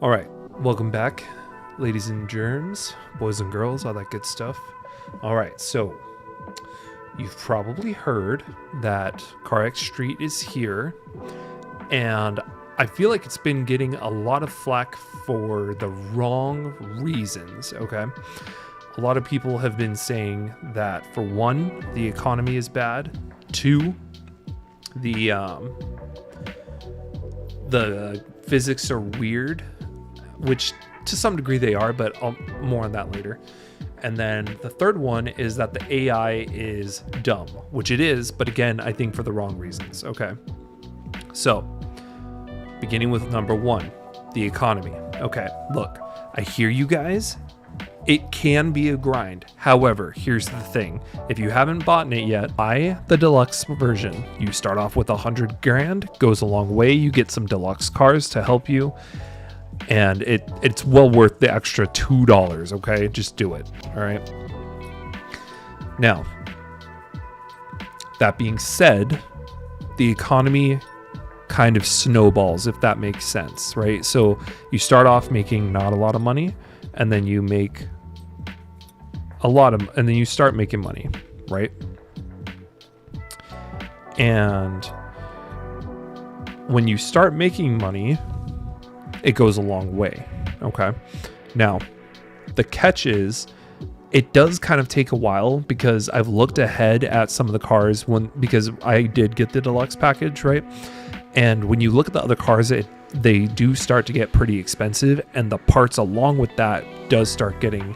All right, welcome back, ladies and germs, boys and girls, all that good stuff. All right, so you've probably heard that CARX Street is here, and I feel like it's been getting a lot of flack for the wrong reasons, okay? A lot of people have been saying that, for one, the economy is bad. Two, the physics are weird, which to some degree they are, but more on that later. And then the third one is that the AI is dumb, which it is, but again, I think for the wrong reasons. Okay. So, beginning with number one, the economy. Okay, look, I hear you guys. It can be a grind. However, here's the thing. If you haven't bought it yet, buy the deluxe version. You start off with $100,000, goes a long way. You get some deluxe cars to help you. And it's well worth the extra $2, okay? Just do it, all right? Now, that being said, the economy kind of snowballs, if that makes sense, right? So you start off making not a lot of money, and then you make and then you start making money, right? And when you start making money, it goes a long way, okay? Now, the catch is, it does kind of take a while, because I've looked ahead at some of the cars because I did get the deluxe package, right? And when you look at the other cars, they do start to get pretty expensive, and the parts along with that does start getting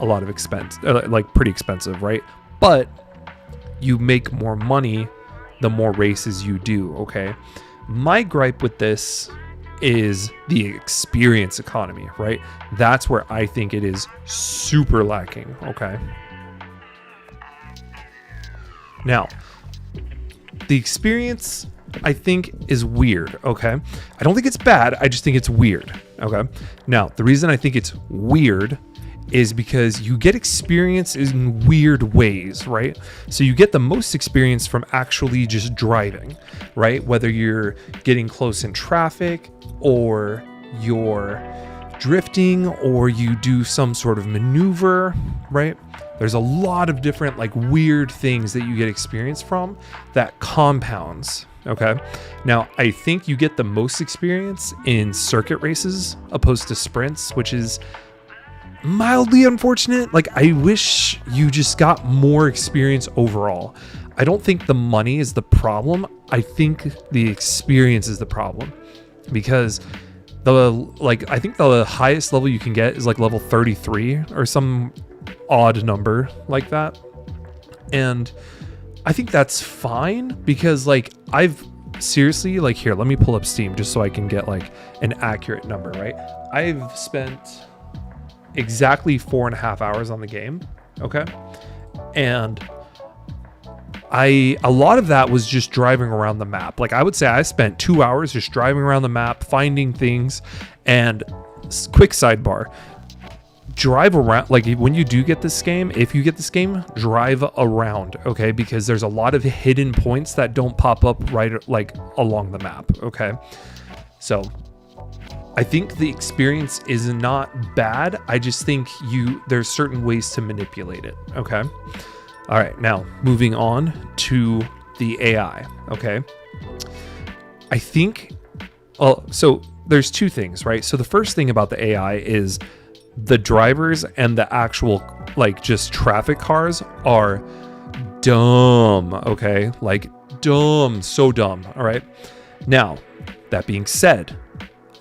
a lot of expense, like pretty expensive, right? But you make more money the more races you do, okay? My gripe with this is the experience economy, right? That's where I think it is super lacking, okay? Now, the experience, I think, is weird, okay? I don't think it's bad, I just think it's weird, okay? Now, the reason I think it's weird is because you get experience in weird ways, right? So you get the most experience from actually just driving, right? Whether you're getting close in traffic, or you're drifting, or you do some sort of maneuver, right? There's a lot of different like weird things that you get experience from that compounds, okay? Now, I think you get the most experience in circuit races opposed to sprints, which is mildly unfortunate. Like, I wish you just got more experience overall. I don't think the money is the problem. I think the experience is the problem, because I think the highest level you can get is like level 33 or some odd number like that. And I think that's fine, because like I've seriously, like, here, let me pull up Steam just so I can get like an accurate number, right? I've spent exactly 4.5 hours on the game, okay? And a lot of that was just driving around the map. Like, I would say I spent 2 hours just driving around the map, finding things. And quick sidebar, drive around. Like, when you do get this game, if you get this game, drive around, okay? Because there's a lot of hidden points that don't pop up right like along the map, okay? So I think the experience is not bad. I just think there's certain ways to manipulate it, okay? All right, now moving on to the AI, okay? I think, so there's two things, right? So the first thing about the AI is the drivers and the actual, like, just traffic cars are dumb, okay? Like, dumb, so dumb, all right? Now, that being said,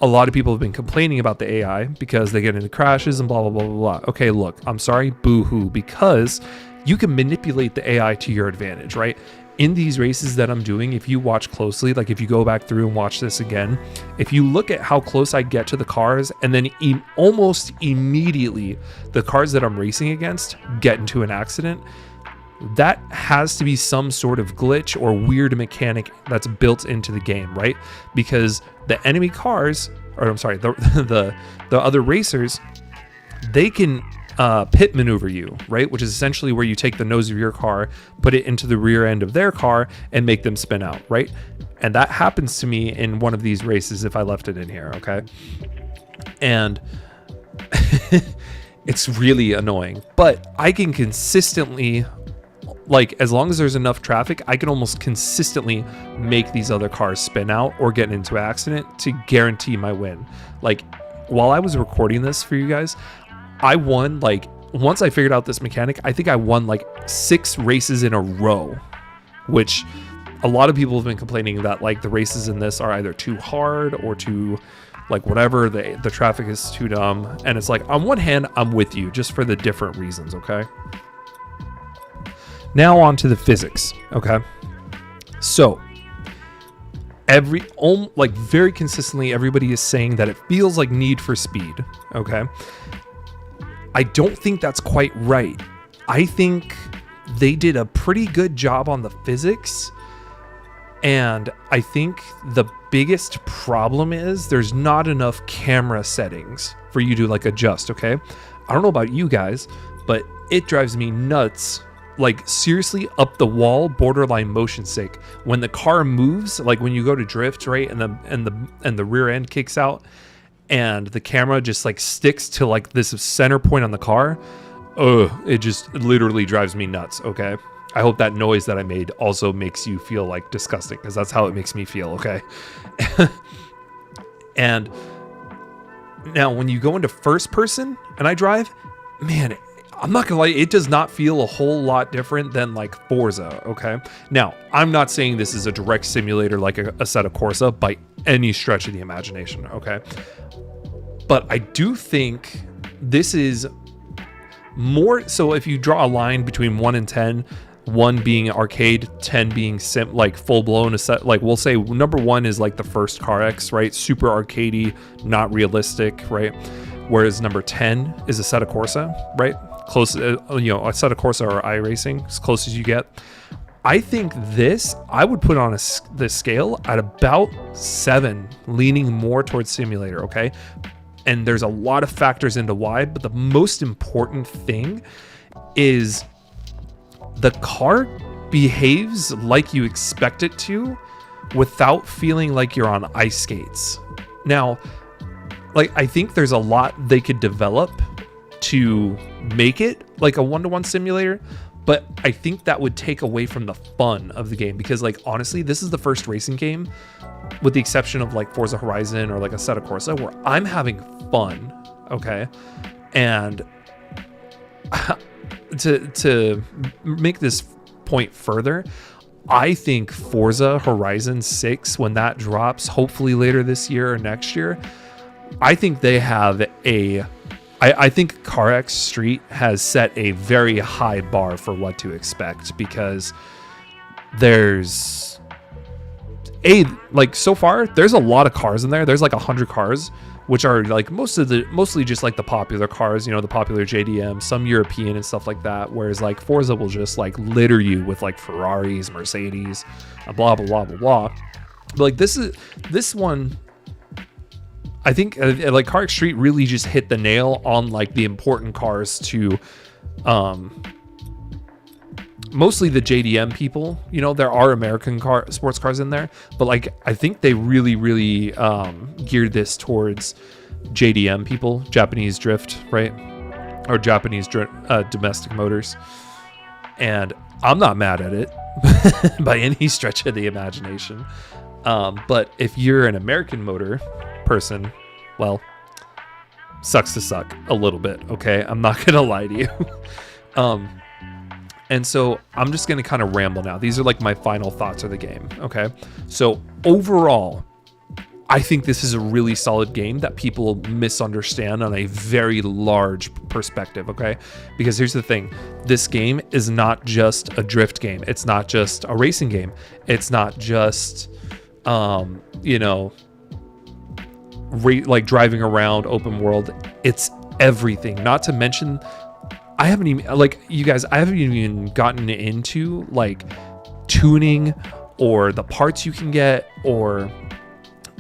a lot of people have been complaining about the AI because they get into crashes and blah, blah, blah, blah, blah. Okay, look, I'm sorry, boo-hoo, because you can manipulate the AI to your advantage, right? In these races that I'm doing, if you watch closely, like if you go back through and watch this again, if you look at how close I get to the cars, and then almost immediately the cars that I'm racing against get into an accident, that has to be some sort of glitch or weird mechanic that's built into the game, right? Because the enemy cars, or I'm sorry, the other racers, they can pit maneuver you, right? Which is essentially where you take the nose of your car, put it into the rear end of their car, and make them spin out, right? And that happens to me in one of these races if I left it in here, okay? And it's really annoying, but I can consistently, like, as long as there's enough traffic, I can almost consistently make these other cars spin out or get into an accident to guarantee my win. Like, while I was recording this for you guys, I won, like, once I figured out this mechanic, I think I won like 6 races in a row, which a lot of people have been complaining that, like, the races in this are either too hard or too, like, whatever, the traffic is too dumb. And it's like, on one hand, I'm with you, just for the different reasons, okay? Now on to the physics, okay? So, very consistently, everybody is saying that it feels like Need for Speed, okay? I don't think that's quite right. I think they did a pretty good job on the physics, and I think the biggest problem is there's not enough camera settings for you to, like, adjust, okay? I don't know about you guys, but it drives me nuts, like, seriously up the wall, borderline motion sick. When the car moves, like when you go to drift, right, and the rear end kicks out and the camera just, like, sticks to, like, this center point on the car, it just literally drives me nuts, okay? I hope that noise that I made also makes you feel, like, disgusting, because that's how it makes me feel, okay? And now when you go into first person and I drive, man, I'm not gonna lie, it does not feel a whole lot different than, like, Forza, okay? Now, I'm not saying this is a direct simulator like a Assetto Corsa by any stretch of the imagination, okay? But I do think this is more, so if you draw a line between 1 and 10, 1 being arcade, 10 being like full-blown, like, we'll say number 1 is like the first CARX, right? Super arcadey, not realistic, right? Whereas number 10 is Assetto Corsa, right? Close, Assetto Corsa or iRacing, as close as you get. I think this, I would put on the scale at about 7, leaning more towards simulator, okay? And there's a lot of factors into why, but the most important thing is the car behaves like you expect it to without feeling like you're on ice skates. Now, like, I think there's a lot they could develop to make it like a one-to-one simulator, but I think that would take away from the fun of the game, because, like, honestly, this is the first racing game, with the exception of, like, Forza Horizon or like Assetto Corsa, where I'm having fun, okay? And to make this point further, I think Forza Horizon 6, when that drops, hopefully later this year or next year, I think they have I think CARX Street has set a very high bar for what to expect, because there's like, so far there's a lot of cars in there. There's like 100 cars, which are like mostly just like the popular cars, the popular JDM, some European and stuff like that. Whereas, like, Forza will just, like, litter you with, like, Ferraris, Mercedes, blah blah blah blah blah. But, like, this one, I think, like, CARX Street really just hit the nail on, like, the important cars to, mostly the JDM people. There are American sports cars in there, but, like, I think they really geared this towards JDM people, Japanese drift, right? Or Japanese domestic motors. And I'm not mad at it by any stretch of the imagination. But if you're an American motor person, well, sucks to suck a little bit, okay? I'm not gonna lie to you. And so I'm just going to kind of ramble now. These are, like, my final thoughts of the game, okay? So overall, I think this is a really solid game that people misunderstand on a very large perspective, okay? Because here's the thing. This game is not just a drift game. It's not just a racing game. It's not just, like, driving around open world. It's everything. Not to mention, I haven't even gotten into, like, tuning or the parts you can get, or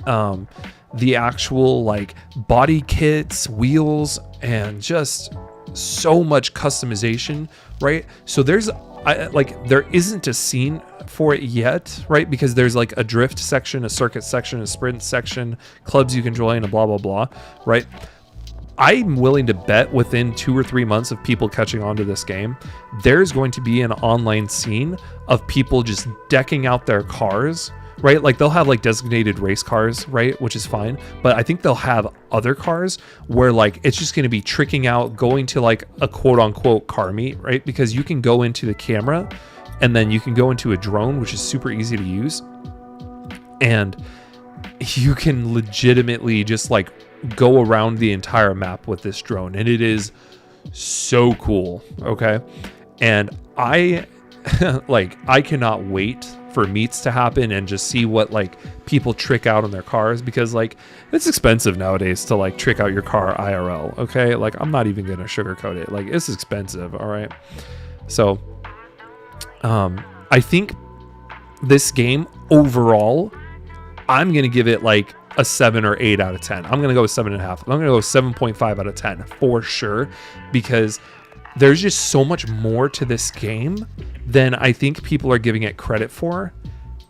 the actual, like, body kits, wheels, and just so much customization, right? So there isn't a scene for it yet, right? Because there's, like, a drift section, a circuit section, a sprint section, clubs you can join, and blah blah blah, right? I'm willing to bet within 2 or 3 months of people catching on to this game, there's going to be an online scene of people just decking out their cars, right? Like they'll have like designated race cars, right? Which is fine. But I think they'll have other cars where like it's just going to be tricking out, going to like a quote unquote car meet, right? Because you can go into the camera and then you can go into a drone, which is super easy to use. And you can legitimately just like go around the entire map with this drone, and it is so cool. Okay. And I like, I cannot wait for meets to happen and just see what like people trick out on their cars, because like it's expensive nowadays to like trick out your car IRL. Okay. Like I'm not even gonna sugarcoat it. Like it's expensive. All right. So I think this game overall, I'm going to give it like a 7 or 8 out of 10. I'm going to go with 7.5. I'm going to go with 7.5 out of 10 for sure, because there's just so much more to this game than I think people are giving it credit for.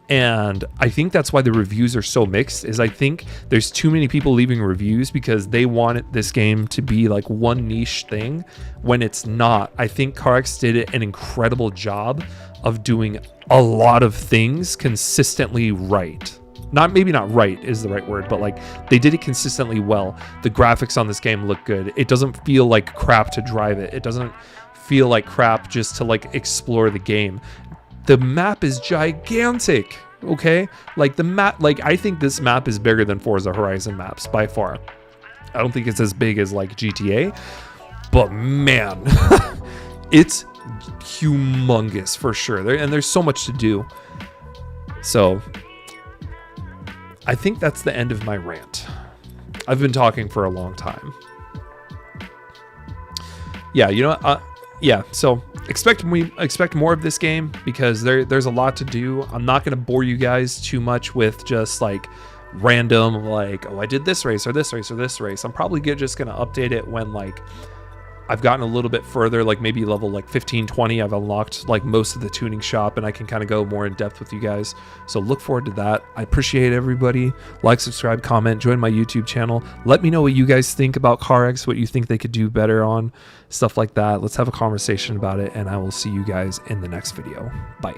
And I think that's why the reviews are so mixed, is I think there's too many people leaving reviews because they want this game to be like one niche thing when it's not. I think CARX did an incredible job of doing a lot of things consistently right. Maybe not right is the right word, but like they did it consistently well. The graphics on this game look good. It doesn't feel like crap to drive it. It doesn't feel like crap just to like explore the game. The map is gigantic, okay? Like the map, like I think this map is bigger than Forza Horizon maps by far. I don't think it's as big as like GTA, but man, it's humongous for sure. There's so much to do. So I think that's the end of my rant. I've been talking for a long time. Yeah, you know, yeah, so expect more of this game, because there's a lot to do. I'm not going to bore you guys too much with just like random like, oh, I did this race or this race or this race. I'm probably just going to update it when like I've gotten a little bit further, like maybe level like 15, 20. I've unlocked like most of the tuning shop and I can kind of go more in depth with you guys. So look forward to that. I appreciate everybody. Like, subscribe, comment, join my YouTube channel. Let me know what you guys think about CARX, what you think they could do better on, stuff like that. Let's have a conversation about it, and I will see you guys in the next video. Bye.